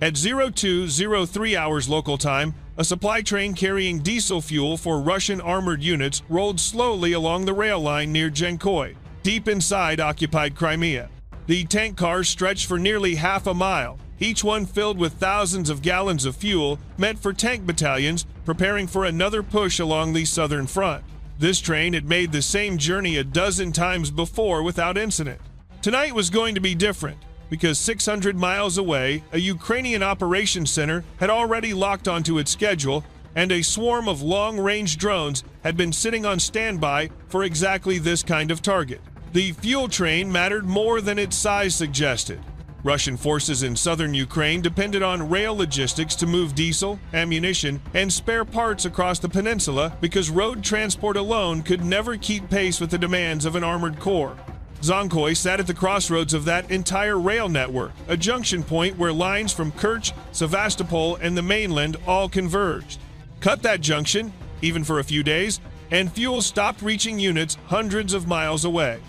At 0203 hours local time, a supply train carrying diesel fuel for Russian armored units rolled slowly along the rail line near Jankoy, deep inside occupied Crimea. The tank cars stretched for nearly half a mile, each one filled with thousands of gallons of fuel meant for tank battalions preparing for another push along the southern front. This train had made the same journey a dozen times before without incident. Tonight was going to be different, because 600 miles away, a Ukrainian operations center had already locked onto its schedule, and a swarm of long-range drones had been sitting on standby for exactly this kind of target. The fuel train mattered more than its size suggested. Russian forces in southern Ukraine depended on rail logistics to move diesel, ammunition, and spare parts across the peninsula because road transport alone could never keep pace with the demands of an armored corps. Jankoy sat at the crossroads of that entire rail network, a junction point where lines from Kerch, Sevastopol, and the mainland all converged. Cut that junction, even for a few days, and fuel stopped reaching units hundreds of miles away.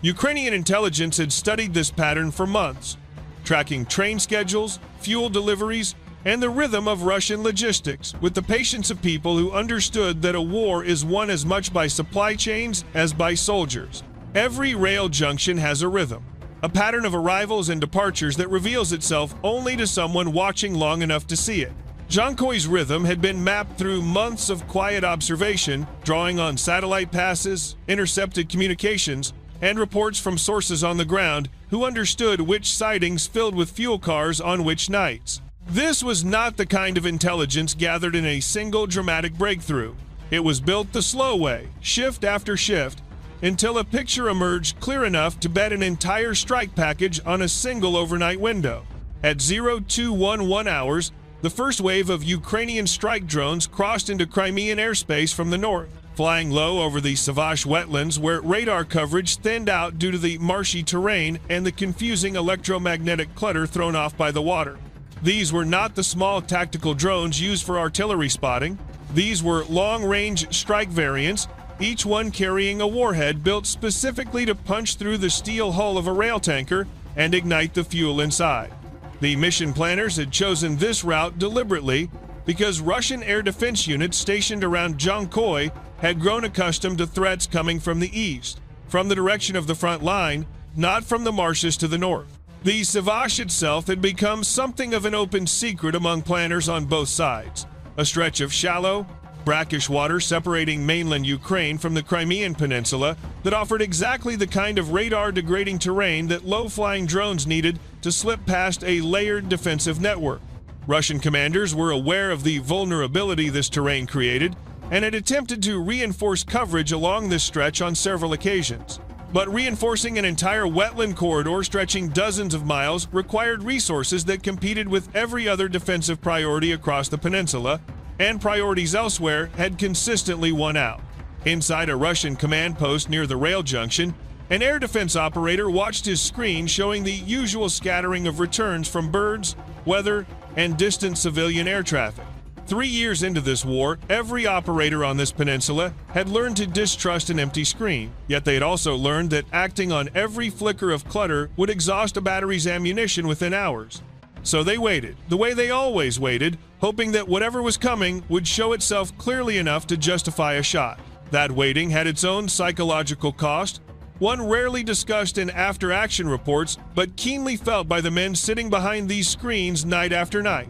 Ukrainian intelligence had studied this pattern for months, tracking train schedules, fuel deliveries, and the rhythm of Russian logistics, with the patience of people who understood that a war is won as much by supply chains as by soldiers. Every rail junction has a rhythm, a pattern of arrivals and departures that reveals itself only to someone watching long enough to see it. Jankoy's rhythm had been mapped through months of quiet observation, drawing on satellite passes, intercepted communications, and reports from sources on the ground who understood which sidings filled with fuel cars on which nights. This was not the kind of intelligence gathered in a single dramatic breakthrough. It was built the slow way, shift after shift, until a picture emerged clear enough to bet an entire strike package on a single overnight window. At 0211 hours, the first wave of Ukrainian strike drones crossed into Crimean airspace from the north, flying low over the Savash wetlands where radar coverage thinned out due to the marshy terrain and the confusing electromagnetic clutter thrown off by the water. These were not the small tactical drones used for artillery spotting. These were long-range strike variants, each one carrying a warhead built specifically to punch through the steel hull of a rail tanker and ignite the fuel inside. The mission planners had chosen this route deliberately because Russian air defense units stationed around Jankoy had grown accustomed to threats coming from the east, from the direction of the front line, not from the marshes to the north. The Savash itself had become something of an open secret among planners on both sides, a stretch of shallow, brackish water separating mainland Ukraine from the Crimean peninsula that offered exactly the kind of radar-degrading terrain that low-flying drones needed to slip past a layered defensive network. Russian commanders were aware of the vulnerability this terrain created and had attempted to reinforce coverage along this stretch on several occasions. But reinforcing an entire wetland corridor stretching dozens of miles required resources that competed with every other defensive priority across the peninsula, and priorities elsewhere had consistently won out. Inside a Russian command post near the rail junction, an air defense operator watched his screen showing the usual scattering of returns from birds, weather, and distant civilian air traffic. 3 years into this war, every operator on this peninsula had learned to distrust an empty screen, yet they had also learned that acting on every flicker of clutter would exhaust a battery's ammunition within hours. So they waited, the way they always waited, hoping that whatever was coming would show itself clearly enough to justify a shot. That waiting had its own psychological cost, one rarely discussed in after-action reports, but keenly felt by the men sitting behind these screens night after night.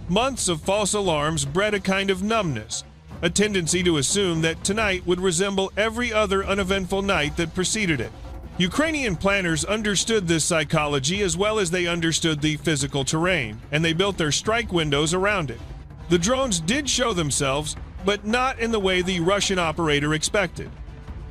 Months of false alarms bred a kind of numbness, a tendency to assume that tonight would resemble every other uneventful night that preceded it. Ukrainian planners understood this psychology as well as they understood the physical terrain, and they built their strike windows around it. The drones did show themselves, but not in the way the Russian operator expected.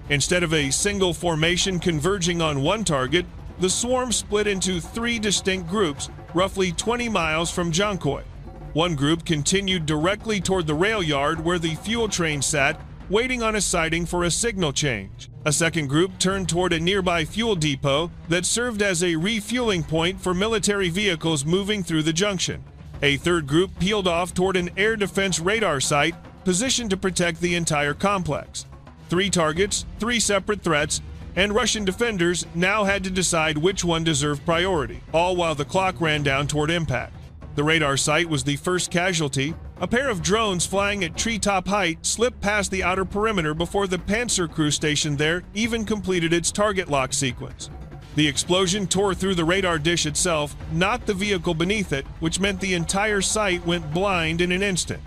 Instead of a single formation converging on one target, the swarm split into 3 distinct groups, roughly 20 miles from Jankoy. One group continued directly toward the rail yard where the fuel train sat, waiting on a sighting for a signal change. A second group turned toward a nearby fuel depot that served as a refueling point for military vehicles moving through the junction. A third group peeled off toward an air defense radar site positioned to protect the entire complex. 3 targets, 3 separate threats, and Russian defenders now had to decide which one deserved priority, all while the clock ran down toward impact. The radar site was the first casualty. A pair of drones flying at treetop height slipped past the outer perimeter before the Panzer crew stationed there even completed its target lock sequence. The explosion tore through the radar dish itself, not the vehicle beneath it, which meant the entire site went blind in an instant.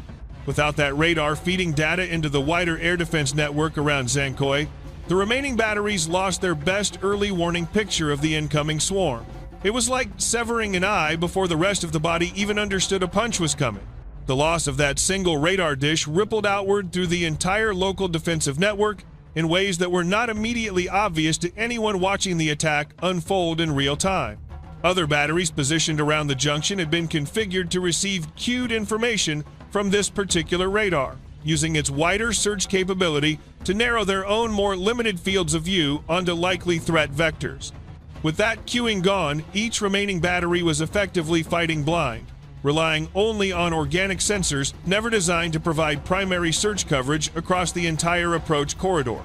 Without that radar feeding data into the wider air defense network around Zankoy, the remaining batteries lost their best early warning picture of the incoming swarm. It was like severing an eye before the rest of the body even understood a punch was coming. The loss of that single radar dish rippled outward through the entire local defensive network in ways that were not immediately obvious to anyone watching the attack unfold in real time. Other batteries positioned around the junction had been configured to receive cued information from this particular radar, using its wider search capability to narrow their own more limited fields of view onto likely threat vectors. With that cueing gone, each remaining battery was effectively fighting blind, relying only on organic sensors never designed to provide primary search coverage across the entire approach corridor.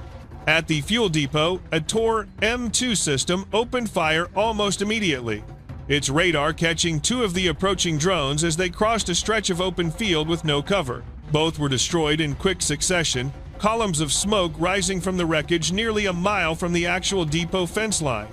At the fuel depot, a Tor M2 system opened fire almost immediately, its radar catching two of the approaching drones as they crossed a stretch of open field with no cover. Both were destroyed in quick succession, columns of smoke rising from the wreckage nearly a mile from the actual depot fence line.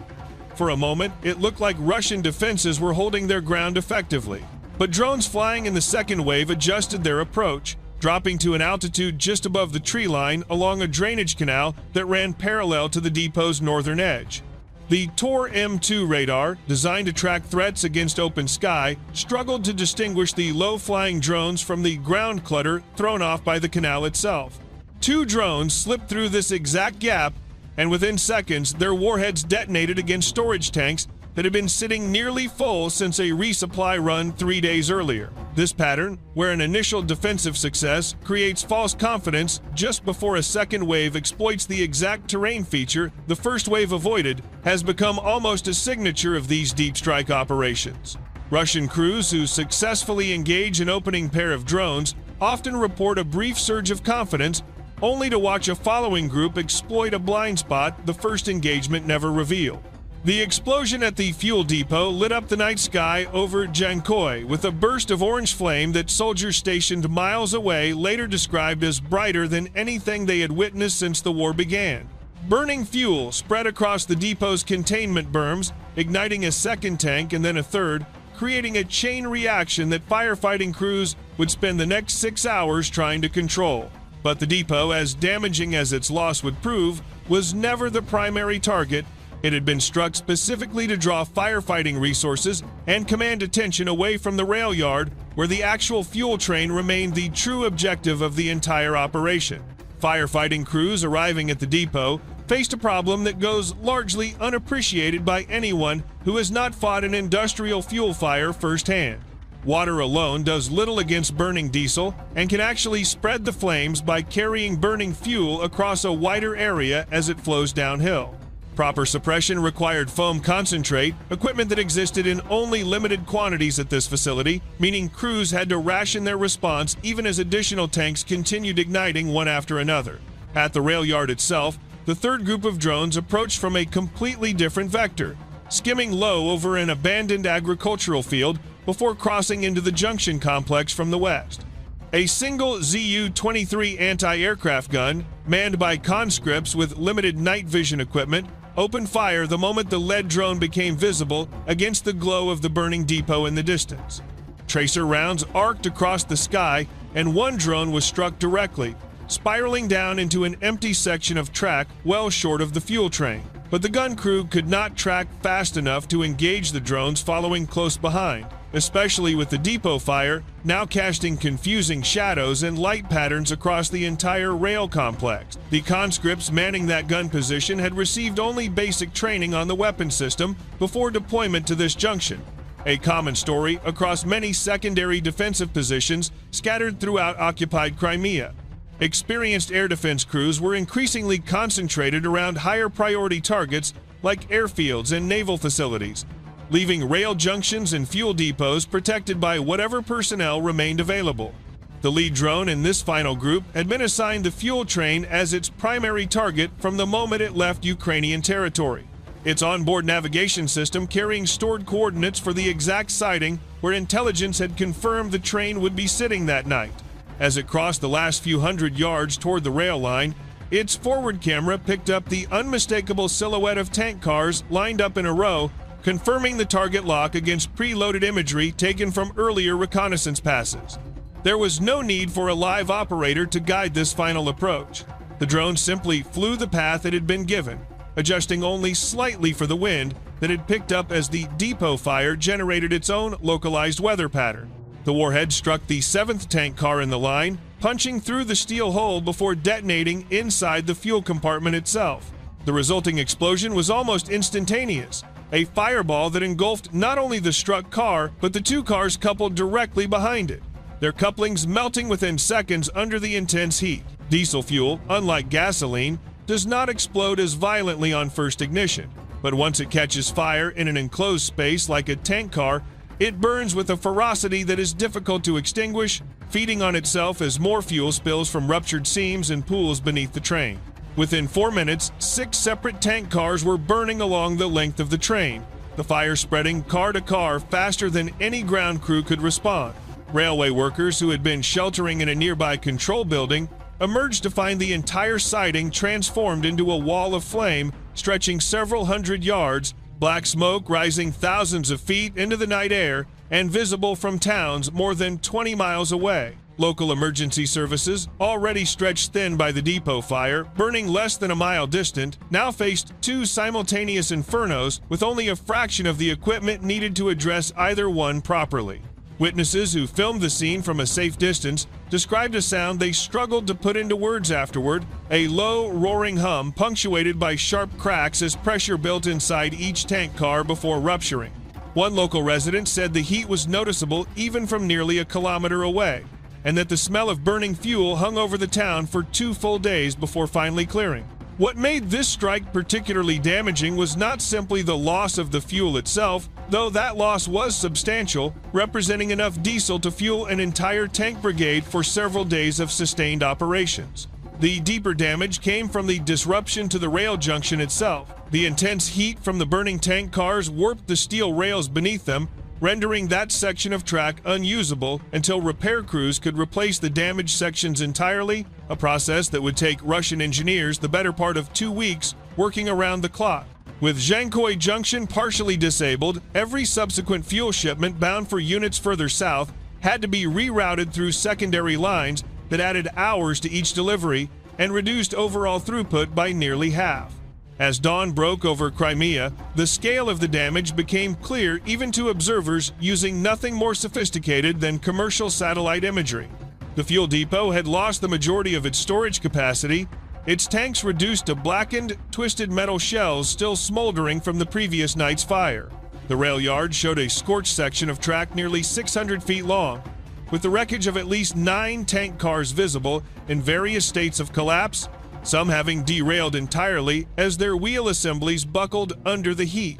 For a moment, it looked like Russian defenses were holding their ground effectively. But drones flying in the second wave adjusted their approach, dropping to an altitude just above the tree line along a drainage canal that ran parallel to the depot's northern edge. The Tor M2 radar, designed to track threats against open sky, struggled to distinguish the low-flying drones from the ground clutter thrown off by the canal itself. Two drones slipped through this exact gap, and within seconds, their warheads detonated against storage tanks that had been sitting nearly full since a resupply run 3 days earlier. This pattern, where an initial defensive success creates false confidence just before a second wave exploits the exact terrain feature the first wave avoided, has become almost a signature of these deep strike operations. Russian crews who successfully engage an opening pair of drones often report a brief surge of confidence, only to watch a following group exploit a blind spot the first engagement never revealed. The explosion at the fuel depot lit up the night sky over Jankoy with a burst of orange flame that soldiers stationed miles away later described as brighter than anything they had witnessed since the war began. Burning fuel spread across the depot's containment berms, igniting a second tank and then a third, creating a chain reaction that firefighting crews would spend the next 6 hours trying to control. But the depot, as damaging as its loss would prove, was never the primary target. It had been struck specifically to draw firefighting resources and command attention away from the rail yard, where the actual fuel train remained the true objective of the entire operation. Firefighting crews arriving at the depot faced a problem that goes largely unappreciated by anyone who has not fought an industrial fuel fire firsthand. Water alone does little against burning diesel and can actually spread the flames by carrying burning fuel across a wider area as it flows downhill. Proper suppression required foam concentrate, equipment that existed in only limited quantities at this facility, meaning crews had to ration their response even as additional tanks continued igniting one after another. At the rail yard itself, the third group of drones approached from a completely different vector, skimming low over an abandoned agricultural field before crossing into the junction complex from the west. A single Zu-23 anti-aircraft gun, manned by conscripts with limited night vision equipment, opened fire the moment the lead drone became visible against the glow of the burning depot in the distance. Tracer rounds arced across the sky, and one drone was struck directly, spiraling down into an empty section of track well short of the fuel train. But the gun crew could not track fast enough to engage the drones following close behind, especially with the depot fire now casting confusing shadows and light patterns across the entire rail complex. The conscripts manning that gun position had received only basic training on the weapon system before deployment to this junction, a common story across many secondary defensive positions scattered throughout occupied Crimea. Experienced air defense crews were increasingly concentrated around higher priority targets like airfields and naval facilities, leaving rail junctions and fuel depots protected by whatever personnel remained available. The lead drone in this final group had been assigned the fuel train as its primary target from the moment it left Ukrainian territory. its onboard navigation system carrying stored coordinates for the exact sighting where intelligence had confirmed the train would be sitting that night. As it crossed the last few hundred yards toward the rail line, its forward camera picked up the unmistakable silhouette of tank cars lined up in a row, confirming the target lock against preloaded imagery taken from earlier reconnaissance passes. There was no need for a live operator to guide this final approach. The drone simply flew the path it had been given, adjusting only slightly for the wind that had picked up as the depot fire generated its own localized weather pattern. The warhead struck the 7th tank car in the line, punching through the steel hull before detonating inside the fuel compartment itself. The resulting explosion was almost instantaneous, a fireball that engulfed not only the struck car, but the two cars coupled directly behind it, their couplings melting within seconds under the intense heat. Diesel fuel, unlike gasoline, does not explode as violently on first ignition, but once it catches fire in an enclosed space like a tank car, it burns with a ferocity that is difficult to extinguish, feeding on itself as more fuel spills from ruptured seams and pools beneath the train. Within 4 minutes, 6 separate tank cars were burning along the length of the train, the fire spreading car to car faster than any ground crew could respond. Railway workers who had been sheltering in a nearby control building emerged to find the entire siding transformed into a wall of flame stretching several hundred yards, black smoke rising thousands of feet into the night air and visible from towns more than 20 miles away. Local emergency services, already stretched thin by the depot fire, burning less than a mile distant, now faced 2 simultaneous infernos with only a fraction of the equipment needed to address either one properly. Witnesses who filmed the scene from a safe distance described a sound they struggled to put into words afterward, a low, roaring hum punctuated by sharp cracks as pressure built inside each tank car before rupturing. One local resident said the heat was noticeable even from nearly a kilometer away, and that the smell of burning fuel hung over the town for 2 full days before finally clearing. What made this strike particularly damaging was not simply the loss of the fuel itself, though that loss was substantial, representing enough diesel to fuel an entire tank brigade for several days of sustained operations. The deeper damage came from the disruption to the rail junction itself. The intense heat from the burning tank cars warped the steel rails beneath them, rendering that section of track unusable until repair crews could replace the damaged sections entirely, a process that would take Russian engineers the better part of 2 weeks working around the clock. With Zhenkoy Junction partially disabled, every subsequent fuel shipment bound for units further south had to be rerouted through secondary lines that added hours to each delivery and reduced overall throughput by nearly half. As dawn broke over Crimea, the scale of the damage became clear even to observers using nothing more sophisticated than commercial satellite imagery. The fuel depot had lost the majority of its storage capacity, its tanks reduced to blackened, twisted metal shells still smoldering from the previous night's fire. The rail yard showed a scorched section of track nearly 600 feet long, with the wreckage of at least 9 tank cars visible in various states of collapse, some having derailed entirely as their wheel assemblies buckled under the heat.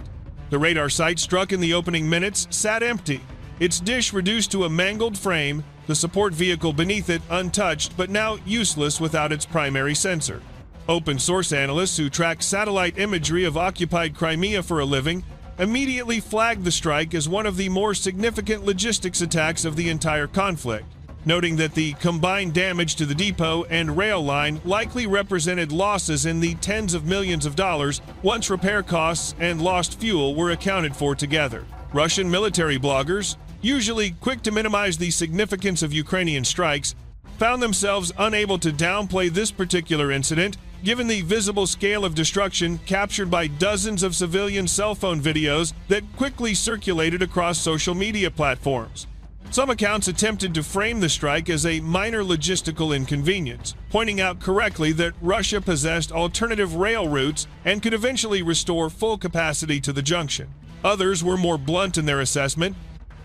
The radar site struck in the opening minutes sat empty, its dish reduced to a mangled frame, the support vehicle beneath it untouched but now useless without its primary sensor. Open source analysts who track satellite imagery of occupied Crimea for a living immediately flagged the strike as one of the more significant logistics attacks of the entire conflict, noting that the combined damage to the depot and rail line likely represented losses in the tens of millions of dollars once repair costs and lost fuel were accounted for together. Russian military bloggers, usually quick to minimize the significance of Ukrainian strikes, found themselves unable to downplay this particular incident given the visible scale of destruction captured by dozens of civilian cell phone videos that quickly circulated across social media platforms. Some accounts attempted to frame the strike as a minor logistical inconvenience, pointing out correctly that Russia possessed alternative rail routes and could eventually restore full capacity to the junction. Others were more blunt in their assessment,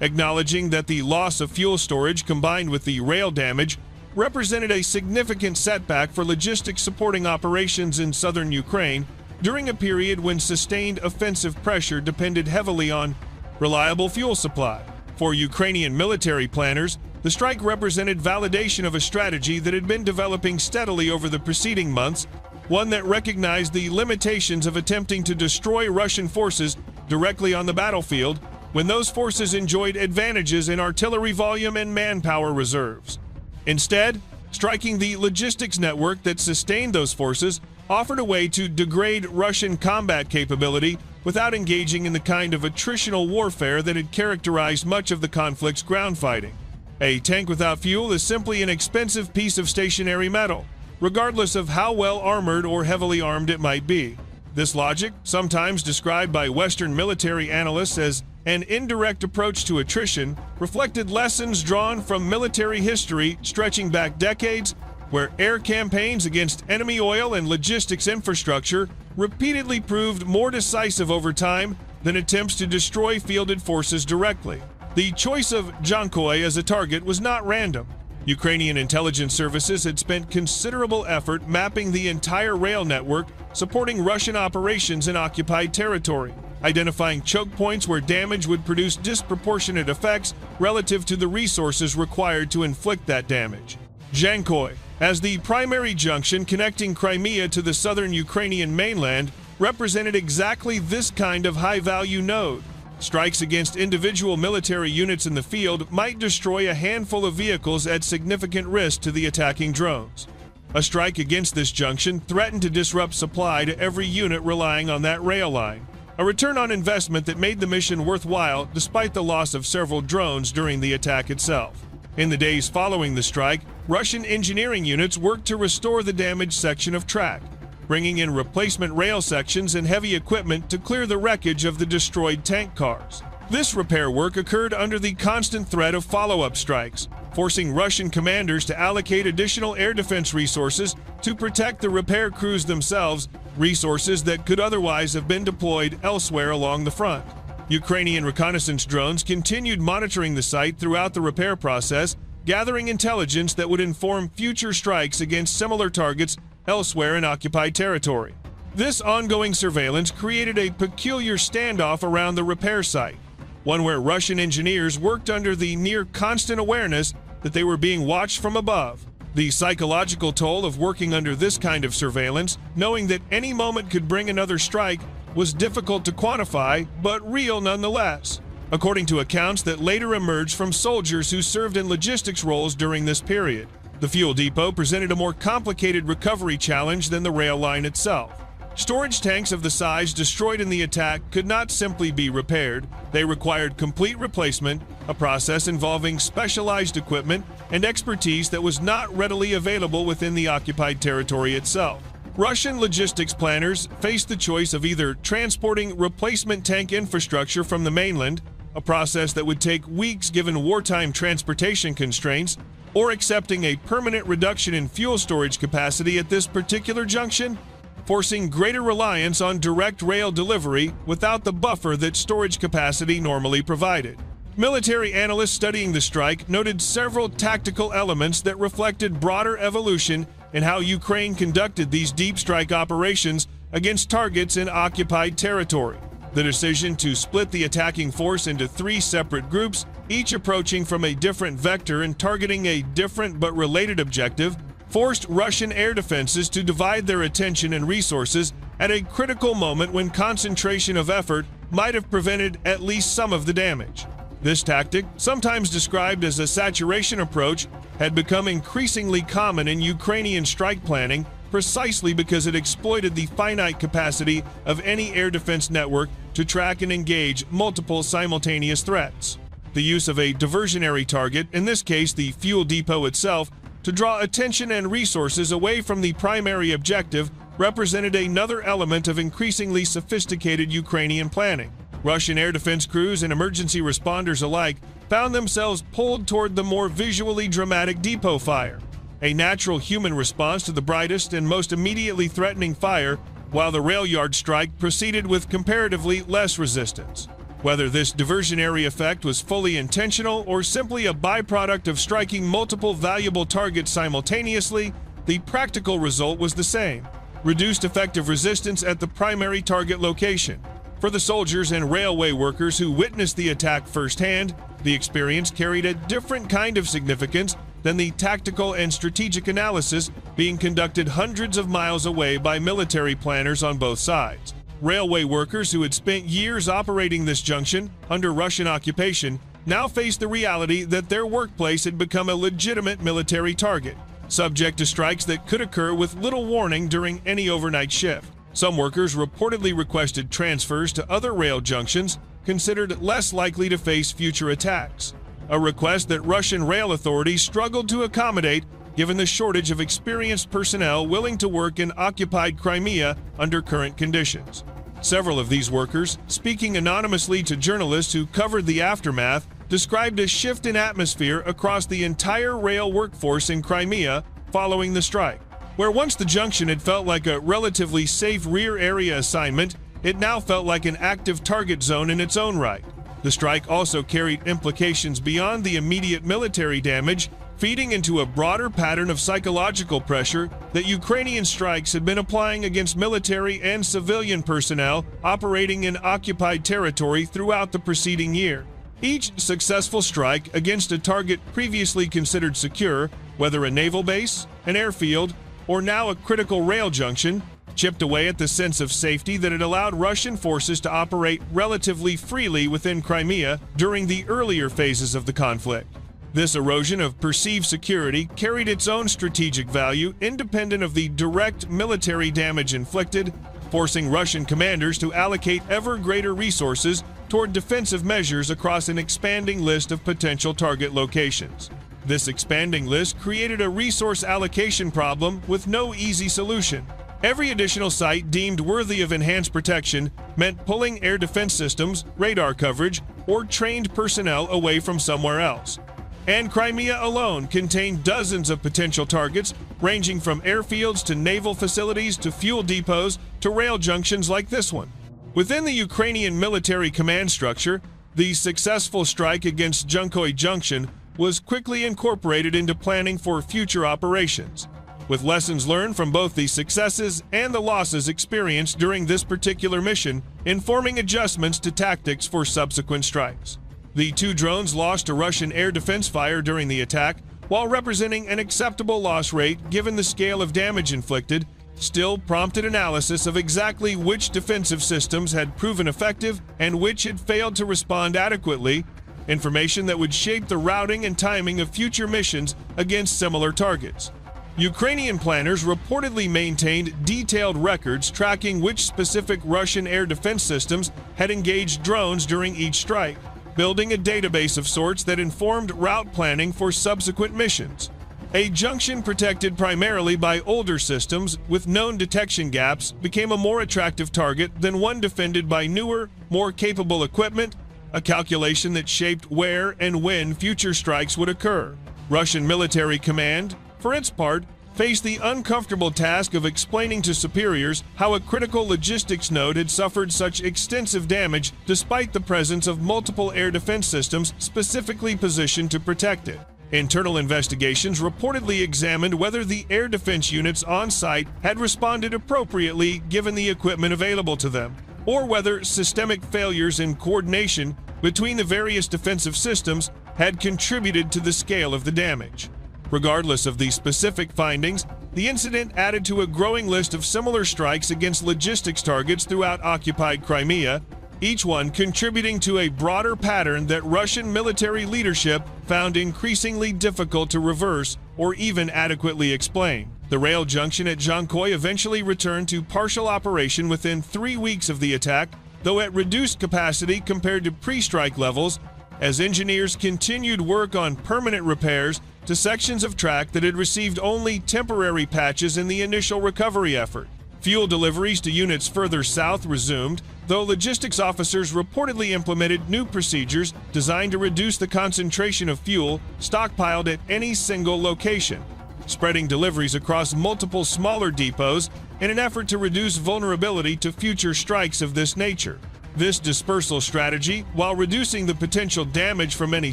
acknowledging that the loss of fuel storage combined with the rail damage represented a significant setback for logistics supporting operations in southern Ukraine during a period when sustained offensive pressure depended heavily on reliable fuel supply. For Ukrainian military planners, the strike represented validation of a strategy that had been developing steadily over the preceding months, one that recognized the limitations of attempting to destroy Russian forces directly on the battlefield when those forces enjoyed advantages in artillery volume and manpower reserves. Instead, striking the logistics network that sustained those forces offered a way to degrade Russian combat capability without engaging in the kind of attritional warfare that had characterized much of the conflict's ground fighting. A tank without fuel is simply an expensive piece of stationary metal, regardless of how well armored or heavily armed it might be. This logic, sometimes described by Western military analysts as an indirect approach to attrition, reflected lessons drawn from military history stretching back decades, where air campaigns against enemy oil and logistics infrastructure repeatedly proved more decisive over time than attempts to destroy fielded forces directly. The choice of Jankoy as a target was not random. Ukrainian intelligence services had spent considerable effort mapping the entire rail network supporting Russian operations in occupied territory, identifying choke points where damage would produce disproportionate effects relative to the resources required to inflict that damage. Jankoy, as the primary junction connecting Crimea to the southern Ukrainian mainland, represented exactly this kind of high-value node. Strikes against individual military units in the field might destroy a handful of vehicles at significant risk to the attacking drones. A strike against this junction threatened to disrupt supply to every unit relying on that rail line, a return on investment that made the mission worthwhile despite the loss of several drones during the attack itself. In the days following the strike, Russian engineering units worked to restore the damaged section of track, bringing in replacement rail sections and heavy equipment to clear the wreckage of the destroyed tank cars. This repair work occurred under the constant threat of follow-up strikes, forcing Russian commanders to allocate additional air defense resources to protect the repair crews themselves, resources that could otherwise have been deployed elsewhere along the front. Ukrainian reconnaissance drones continued monitoring the site throughout the repair process, gathering intelligence that would inform future strikes against similar targets elsewhere in occupied territory. This ongoing surveillance created a peculiar standoff around the repair site, one where Russian engineers worked under the near-constant awareness that they were being watched from above. The psychological toll of working under this kind of surveillance, knowing that any moment could bring another strike, was difficult to quantify, but real nonetheless, according to accounts that later emerged from soldiers who served in logistics roles during this period. The fuel depot presented a more complicated recovery challenge than the rail line itself. Storage tanks of the size destroyed in the attack could not simply be repaired. They required complete replacement, a process involving specialized equipment and expertise that was not readily available within the occupied territory itself. Russian logistics planners faced the choice of either transporting replacement tank infrastructure from the mainland, a process that would take weeks given wartime transportation constraints, or accepting a permanent reduction in fuel storage capacity at this particular junction, forcing greater reliance on direct rail delivery without the buffer that storage capacity normally provided. Military analysts studying the strike noted several tactical elements that reflected broader evolution in how Ukraine conducted these deep strike operations against targets in occupied territory. The decision to split the attacking force into 3 separate groups, each approaching from a different vector and targeting a different but related objective, forced Russian air defenses to divide their attention and resources at a critical moment when concentration of effort might have prevented at least some of the damage. This tactic, sometimes described as a saturation approach, had become increasingly common in Ukrainian strike planning precisely because it exploited the finite capacity of any air defense network to track and engage multiple simultaneous threats. The use of a diversionary target, in this case the fuel depot itself, to draw attention and resources away from the primary objective represented another element of increasingly sophisticated Ukrainian planning. Russian air defense crews and emergency responders alike found themselves pulled toward the more visually dramatic depot fire, a natural human response to the brightest and most immediately threatening fire, while the rail yard strike proceeded with comparatively less resistance. Whether this diversionary effect was fully intentional or simply a byproduct of striking multiple valuable targets simultaneously, the practical result was the same: reduced effective resistance at the primary target location. For the soldiers and railway workers who witnessed the attack firsthand, the experience carried a different kind of significance than the tactical and strategic analysis being conducted hundreds of miles away by military planners on both sides. Railway workers who had spent years operating this junction under Russian occupation now faced the reality that their workplace had become a legitimate military target, subject to strikes that could occur with little warning during any overnight shift. Some workers reportedly requested transfers to other rail junctions considered less likely to face future attacks, a request that Russian rail authorities struggled to accommodate given the shortage of experienced personnel willing to work in occupied Crimea under current conditions. Several of these workers, speaking anonymously to journalists who covered the aftermath, described a shift in atmosphere across the entire rail workforce in Crimea following the strike. Where once the junction had felt like a relatively safe rear area assignment, it now felt like an active target zone in its own right. The strike also carried implications beyond the immediate military damage, feeding into a broader pattern of psychological pressure that Ukrainian strikes had been applying against military and civilian personnel operating in occupied territory throughout the preceding year. Each successful strike against a target previously considered secure, whether a naval base, an airfield, or now a critical rail junction, chipped away at the sense of safety that had allowed Russian forces to operate relatively freely within Crimea during the earlier phases of the conflict. This erosion of perceived security carried its own strategic value independent of the direct military damage inflicted, forcing Russian commanders to allocate ever greater resources toward defensive measures across an expanding list of potential target locations. This expanding list created a resource allocation problem with no easy solution. Every additional site deemed worthy of enhanced protection meant pulling air defense systems, radar coverage, or trained personnel away from somewhere else. And Crimea alone contained dozens of potential targets, ranging from airfields to naval facilities to fuel depots to rail junctions like this one. Within the Ukrainian military command structure, the successful strike against Zhenkoy Junction was quickly incorporated into planning for future operations, with lessons learned from both the successes and the losses experienced during this particular mission, informing adjustments to tactics for subsequent strikes. The two drones lost to Russian air defense fire during the attack, while representing an acceptable loss rate given the scale of damage inflicted, still prompted analysis of exactly which defensive systems had proven effective and which had failed to respond adequately, information that would shape the routing and timing of future missions against similar targets. Ukrainian planners reportedly maintained detailed records tracking which specific Russian air defense systems had engaged drones during each strike, building a database of sorts that informed route planning for subsequent missions. A junction protected primarily by older systems with known detection gaps became a more attractive target than one defended by newer, more capable equipment, a calculation that shaped where and when future strikes would occur. Russian military command, for its part, faced the uncomfortable task of explaining to superiors how a critical logistics node had suffered such extensive damage despite the presence of multiple air defense systems specifically positioned to protect it. Internal investigations reportedly examined whether the air defense units on site had responded appropriately given the equipment available to them, or whether systemic failures in coordination between the various defensive systems had contributed to the scale of the damage. Regardless of the specific findings, the incident added to a growing list of similar strikes against logistics targets throughout occupied Crimea, each one contributing to a broader pattern that Russian military leadership found increasingly difficult to reverse or even adequately explain. The rail junction at Zhenkoy eventually returned to partial operation within 3 weeks of the attack, though at reduced capacity compared to pre-strike levels, as engineers continued work on permanent repairs to sections of track that had received only temporary patches in the initial recovery effort. Fuel deliveries to units further south resumed, though logistics officers reportedly implemented new procedures designed to reduce the concentration of fuel stockpiled at any single location, spreading deliveries across multiple smaller depots in an effort to reduce vulnerability to future strikes of this nature. This dispersal strategy, while reducing the potential damage from any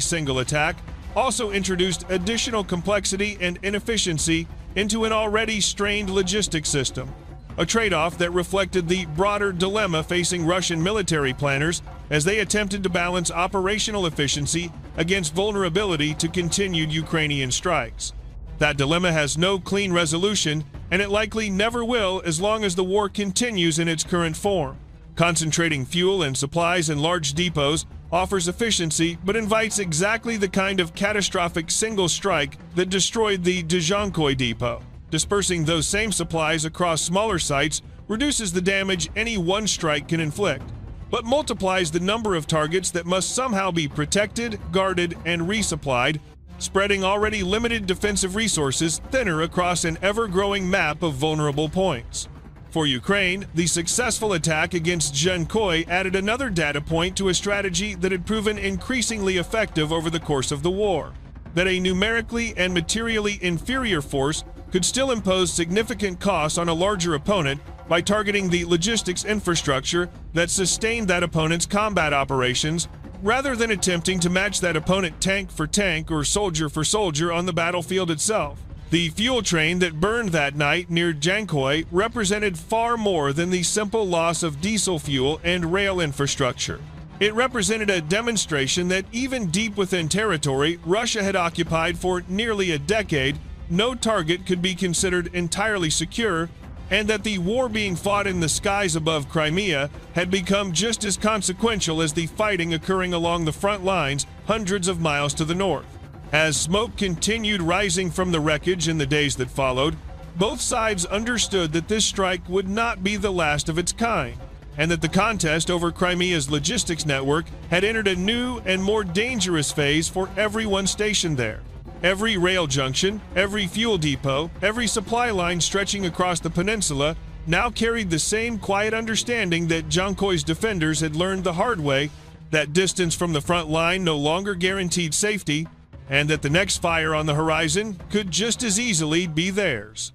single attack, also introduced additional complexity and inefficiency into an already strained logistics system, a trade-off that reflected the broader dilemma facing Russian military planners as they attempted to balance operational efficiency against vulnerability to continued Ukrainian strikes. That dilemma has no clean resolution, and it likely never will as long as the war continues in its current form. Concentrating fuel and supplies in large depots offers efficiency but invites exactly the kind of catastrophic single strike that destroyed the Dzhankoy depot. Dispersing those same supplies across smaller sites reduces the damage any one strike can inflict, but multiplies the number of targets that must somehow be protected, guarded, and resupplied, spreading already limited defensive resources thinner across an ever-growing map of vulnerable points. For Ukraine, the successful attack against Dzhankoy added another data point to a strategy that had proven increasingly effective over the course of the war: that a numerically and materially inferior force could still impose significant costs on a larger opponent by targeting the logistics infrastructure that sustained that opponent's combat operations, rather than attempting to match that opponent tank for tank or soldier for soldier on the battlefield itself. The fuel train that burned that night near Dzhankoy represented far more than the simple loss of diesel fuel and rail infrastructure. It represented a demonstration that even deep within territory Russia had occupied for nearly a decade, no target could be considered entirely secure, and that the war being fought in the skies above Crimea had become just as consequential as the fighting occurring along the front lines hundreds of miles to the north. As smoke continued rising from the wreckage in the days that followed, both sides understood that this strike would not be the last of its kind, and that the contest over Crimea's logistics network had entered a new and more dangerous phase for everyone stationed there. Every rail junction, every fuel depot, every supply line stretching across the peninsula now carried the same quiet understanding that Dzhankoy's defenders had learned the hard way: that distance from the front line no longer guaranteed safety, and that the next fire on the horizon could just as easily be theirs.